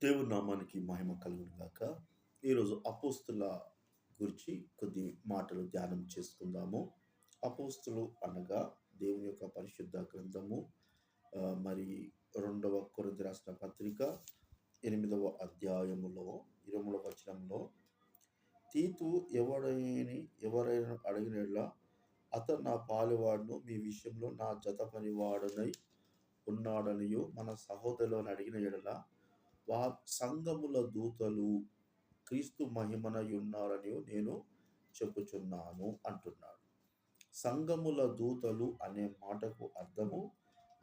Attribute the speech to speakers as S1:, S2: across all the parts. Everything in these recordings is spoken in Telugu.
S1: దేవుని నామానికి మహిమ కలుగును గాక. ఈరోజు అపోస్తుల గురించి కొద్ది మాటలు ధ్యానం చేసుకుందాము. అపోస్తులు అనగా దేవుని యొక్క పరిశుద్ధ గ్రంథము. మరి 2వ కొరింథీ రాసిన పత్రిక 8వ అధ్యాయములో 23వ వచనంలో, తీతు ఎవరైనా అడిగిన యెడల అతడు నా పాలువాడును, మీ విషయంలో నా జత పనివాడునై ఉన్నాడనియు మన సహోదరులను అడిగిన యెడల సంఘముల దూతలు క్రీస్తు మహిమనై ఉన్నారని నేను చెప్పుచున్నాను అంటున్నాడు. సంఘముల దూతలు అనే మాటకు అర్థము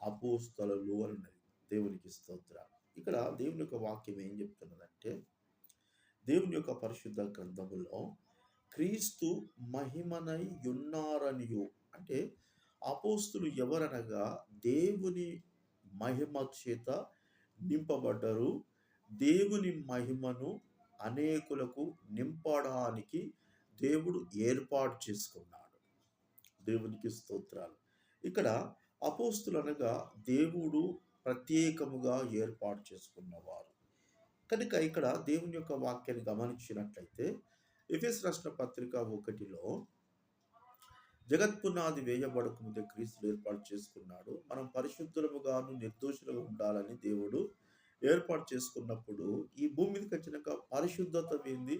S1: అపోస్తలులు అని ఉన్నది. దేవునికి స్తోత్రాలు. ఇక్కడ దేవుని యొక్క వాక్యం ఏం చెప్తున్నదంటే, దేవుని యొక్క పరిశుద్ధ గ్రంథములో క్రీస్తు మహిమనై ఉన్నారనియు అంటే అపోస్తులు ఎవరనగా దేవుని మహిమ చేత నింపబడ్డరు. దేవుని మహిమను అనేకులకు నింపడానికి దేవుడు ఏర్పాటు చేసుకున్నాడు. దేవునికి స్తోత్రాలు. ఇక్కడ అపోస్తులు అనగా దేవుడు ప్రత్యేకముగా ఏర్పాటు చేసుకున్నవారు కనుక ఇక్కడ దేవుని యొక్క వాక్యాన్ని గమనించినట్లయితే ఎఫెసు రాసిన పత్రిక 1లో జగత్పునాది వేయబడక ముందే క్రీస్తు ఏర్పాటు చేసుకున్నాడు. మనం పరిశుద్ధులముగాను నిర్దోషులుగా ఉండాలని దేవుడు ఏర్పాటు చేసుకున్నప్పుడు ఈ భూమి మీదకి వచ్చినాక పరిశుద్ధత పోయింది,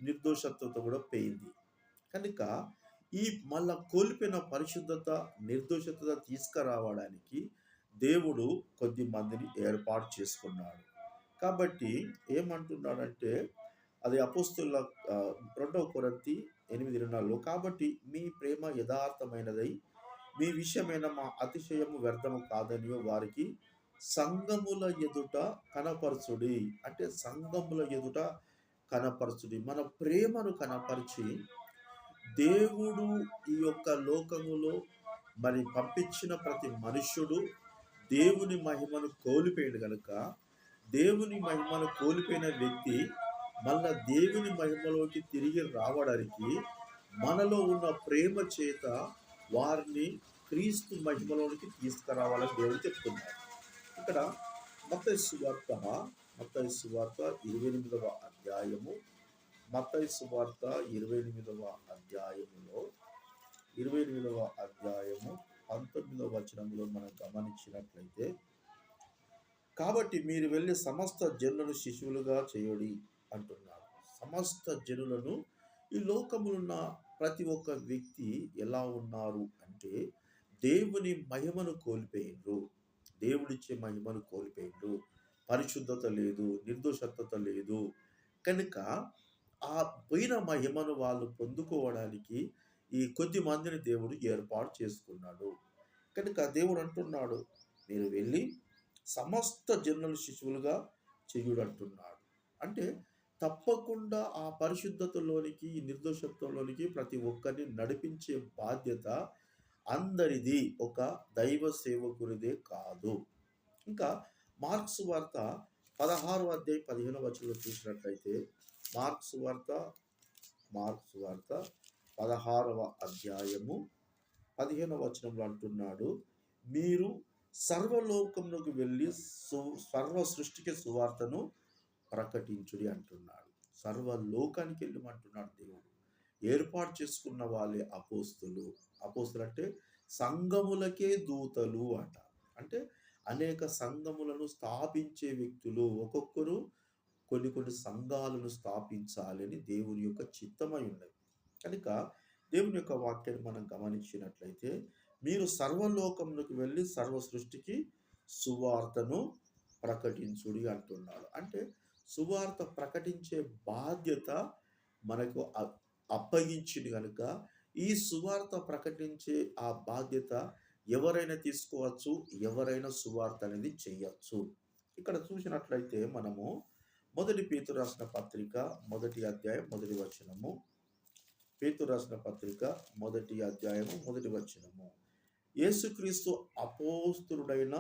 S1: నిర్దోషత్వత కూడా పోయింది. కనుక ఈ మళ్ళా కోల్పోయిన పరిశుద్ధత నిర్దోషత తీసుకురావడానికి దేవుడు కొద్ది మందిని ఏర్పాటు చేసుకున్నాడు. కాబట్టి ఏమంటున్నాడంటే, అది అపోస్తుల 2వ కొరింథీ 8:24, కాబట్టి మీ ప్రేమ యథార్థమైనదై మీ విషయమైన మా అతిశయము వ్యర్థము కాదని వారికి సంఘముల ఎదుట కనపరచుడి. అంటే సంఘముల ఎదుట కనపరచుడి, మన ప్రేమను కనపరిచి దేవుడు ఈ యొక్క లోకములో మరి పంపించిన ప్రతి మనుష్యుడు దేవుని మహిమను కోల్పోయాడు కనుక, దేవుని మహిమను కోల్పోయిన వ్యక్తి మళ్ళా దేవుని మహిమలోకి తిరిగి రావడానికి మనలో ఉన్న ప్రేమ చేత వారిని క్రీస్తు మహిమలోనికి తీసుకురావాలని దేవుడు చెప్తున్నాడు. ఇక్కడ మత్తయి సువార్త 28వ అధ్యాయము, మత్తయి సువార్త 28వ అధ్యాయములో 28వ అధ్యాయము 19వ వచనంలో మనం గమనించినట్లయితే, కాబట్టి మీరు వెళ్ళి సమస్త జనులను శిశువులుగా చేయుడి అంటున్నారు. సమస్త జనులను, ఈ లోకములున్న ప్రతి ఒక్క వ్యక్తి ఎలా ఉన్నారు అంటే దేవుని మహిమను కోల్పోయిండ్రు, దేవుడిచ్చే మహిమను కోల్పోయిండ్రు, పరిశుద్ధత లేదు, నిర్దోషత్వత లేదు. కనుక ఆ పోయిన మహిమను వాళ్ళు పొందుకోవడానికి ఈ కొద్ది మందిని దేవుడు ఏర్పాటు చేసుకున్నాడు. కనుక దేవుడు అంటున్నాడు, మీరు వెళ్ళి సమస్త జనులను శిశువులుగా చేయుడు అంటున్నాడు. అంటే తప్పకుండా ఆ పరిశుద్ధతలోనికి, నిర్దోషత్వంలోనికి ప్రతి ఒక్కరిని నడిపించే బాధ్యత అందరిది, ఒక దైవ సేవకుడిదే కాదు. ఇంకా మార్క్స్ వార్త 16వ అధ్యాయం 15వ వచనంలో చూసినట్లయితే, మార్క్స్ వార్త 16వ అధ్యాయము 15వ వచనంలో అంటున్నాడు, మీరు సర్వలోకమునకు వెళ్ళి సర్వ సృష్టికి సువార్తను ప్రకటించుడి అంటున్నాడు. సర్వలోకానికి వెళ్ళమంటున్నాడు దేవుడు. ఏర్పాటు చేసుకున్న వాళ్ళే అపోస్తులు. అపోస్తులు అంటే సంఘములకే దూతలు అట. అంటే అనేక సంఘములను స్థాపించే వ్యక్తులు. ఒక్కొక్కరు కొన్ని సంఘాలను స్థాపించాలని దేవుని యొక్క చిత్తమై ఉన్నది. కనుక దేవుని యొక్క వాక్యాన్ని మనం గమనించినట్లయితే, మీరు సర్వలోకములకు వెళ్ళి సర్వ సృష్టికి సువార్తను ప్రకటించుడి అంటున్నాడు. అంటే సువార్త ప్రకటించే బాధ్యత మనకు అప్పగించింది కనుక ఈ సువార్త ప్రకటించే ఆ బాధ్యత ఎవరైనా తీసుకోవచ్చు, ఎవరైనా సువార్త అనేది చేయొచ్చు. ఇక్కడ చూసినట్లయితే మనము 1 పేతురు రాసిన పత్రిక 1వ అధ్యాయం 1వ వచనము, పేతురు రాసిన పత్రిక 1వ అధ్యాయము 1వ వచనము, యేసుక్రీస్తు అపోస్తులుడైన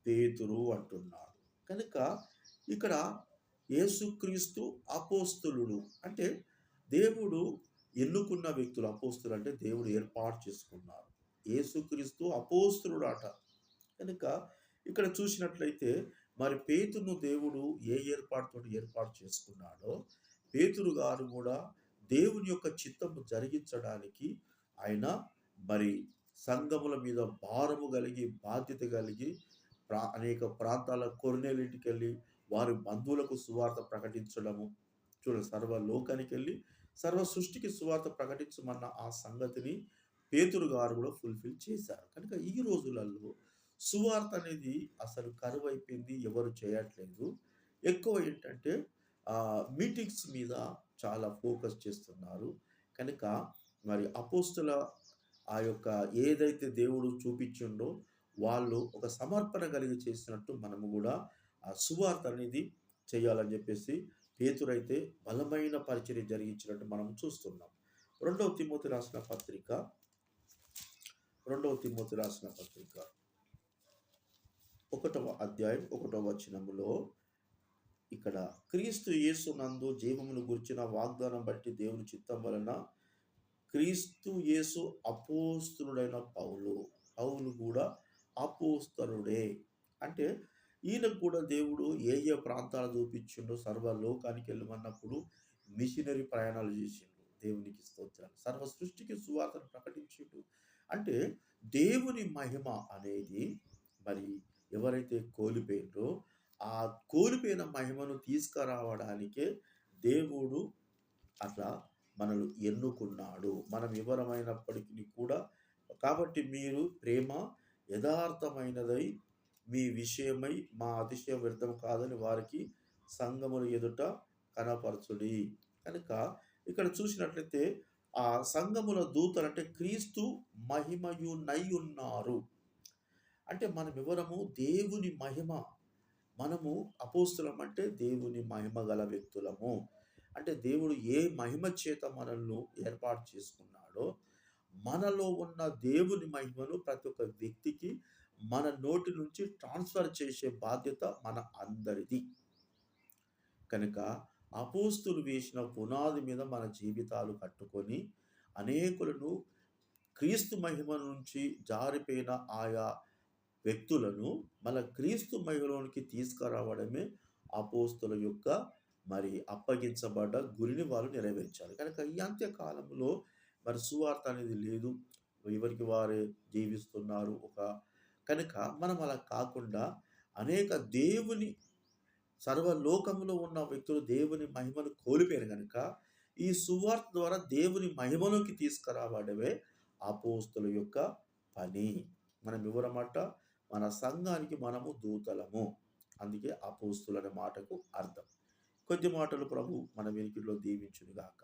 S1: పేతురు అంటున్నాడు. కనుక ఇక్కడ యేసుక్రీస్తు అపోస్తులుడు అంటే దేవుడు ఎన్నుకున్న వ్యక్తులు. అపోస్తులు అంటే దేవుడు ఏర్పాటు చేసుకున్నారు. యేసుక్రీస్తు అపోస్తులుడు అట. కనుక ఇక్కడ చూసినట్లయితే మరి పేతురును దేవుడు ఏ ఏర్పాటుతోటి ఏర్పాటు చేసుకున్నాడో, పేతురు గారు కూడా దేవుని యొక్క చిత్తము జరిగించడానికి ఆయన మరి సంఘముల మీద భారము కలిగి, బాధ్యత కలిగి అనేక ప్రాంతాల కొర్నేలింటికెళ్ళి వారి బంధువులకు సువార్త ప్రకటించడము. చూడండి, సర్వ లోకానికెళ్ళి సర్వ సృష్టికి సువార్త ప్రకటించమన్న ఆ సంగతిని పేతురు గారు కూడా ఫుల్ఫిల్ చేశారు. కనుక ఈ రోజులలో సువార్త అనేది అసలు కరువైపోయింది. ఎవరు చేయట్లేదు. ఎక్కువ ఏంటంటే మీటింగ్స్ మీద చాలా ఫోకస్ చేస్తున్నారు. కనుక మరి అపోస్తుల ఆ యొక్క ఏదైతే దేవుడు చూపించిండో వాళ్ళు ఒక సమర్పణ కలిగి చేసినట్టు మనము కూడా ఆ సువార్త అనేది చేయాలని చెప్పేసి పేతురైతే బలమైన పరిచర్య జరిగించినట్టు మనం చూస్తున్నాం. రెండవ తిమోతి రాసిన పత్రిక రెండవ తిమోతి రాసిన పత్రిక 1వ అధ్యాయం 1వ వచనములో ఇక్కడ క్రీస్తు యేసునందు జీవమును గుర్చిన వాగ్దానం బట్టి దేవుని చిత్తం వలన క్రీస్తు యేసు అపోస్తలుడైన పౌలు కూడా అపోస్తలుడే. అంటే ఈయనకు కూడా దేవుడు ఏ ఏ ప్రాంతాలు చూపించిండో సర్వ లోకానికి వెళ్ళమన్నప్పుడు మిషనరీ ప్రయాణాలు చేసిండు. దేవునికి స్తోత్రాలు. సర్వ సృష్టికి సువార్తను ప్రకటించిండు. అంటే దేవుని మహిమ అనేది మరి ఎవరైతే కోల్పోయిండ్రో ఆ కోల్పోయిన మహిమను తీసుకురావడానికే దేవుడు అట్లా మనల్ని ఎన్నుకున్నాడు. మనం వివరమైనప్పటికీ కూడా. కాబట్టి మీరు ప్రేమ యథార్థమైనదై మీ విషయమై మా అతిశయం వ్యర్థం కాదని వారికి సంఘముల ఎదుట కనపరచుడి. కనుక ఇక్కడ చూసినట్లయితే ఆ సంఘముల దూతలు అంటే క్రీస్తు మహిమయునై ఉన్నారు. అంటే మనం వివరము దేవుని మహిమ. మనము అపోస్తులం అంటే దేవుని మహిమ గల వ్యక్తులము. అంటే దేవుడు ఏ మహిమ చేత మనల్ని ఏర్పాటు చేసుకున్నాడో మనలో ఉన్న దేవుని మహిమను ప్రతి ఒక్క వ్యక్తికి మన నోటి నుంచి ట్రాన్స్ఫర్ చేసే బాధ్యత మన అందరిది. కనుక అపోస్తులు వేసిన పునాది మీద మన జీవితాలు కట్టుకొని అనేకులను క్రీస్తు మహిమ నుంచి జారిపోయిన ఆయా వ్యక్తులను మన క్రీస్తు మహిమలోనికి తీసుకురావడమే అపోస్తుల యొక్క మరి అప్పగించబడ్డ గురిని వాళ్ళు నెరవేర్చాలి. కనుక ఈ అంత్యకాలంలో మరి సువార్త అనేది లేదు. ఎవరికి వారే జీవిస్తున్నారు. కనుక మనం అలా కాకుండా అనేక దేవుని సర్వలోకంలో ఉన్న వ్యక్తులు దేవుని మహిమను కోల్పోయారు. కనుక ఈ సువార్త ద్వారా దేవుని మహిమలోకి తీసుకురావడమే అపోస్తుల యొక్క పని. మనం వివరమాట మన సంఘానికి మనము దూతలము. అందుకే అపోస్తులు అనే మాటకు అర్థం. కొద్ది మాటలు ప్రభు మన వెనుకలో దీవించును గాక.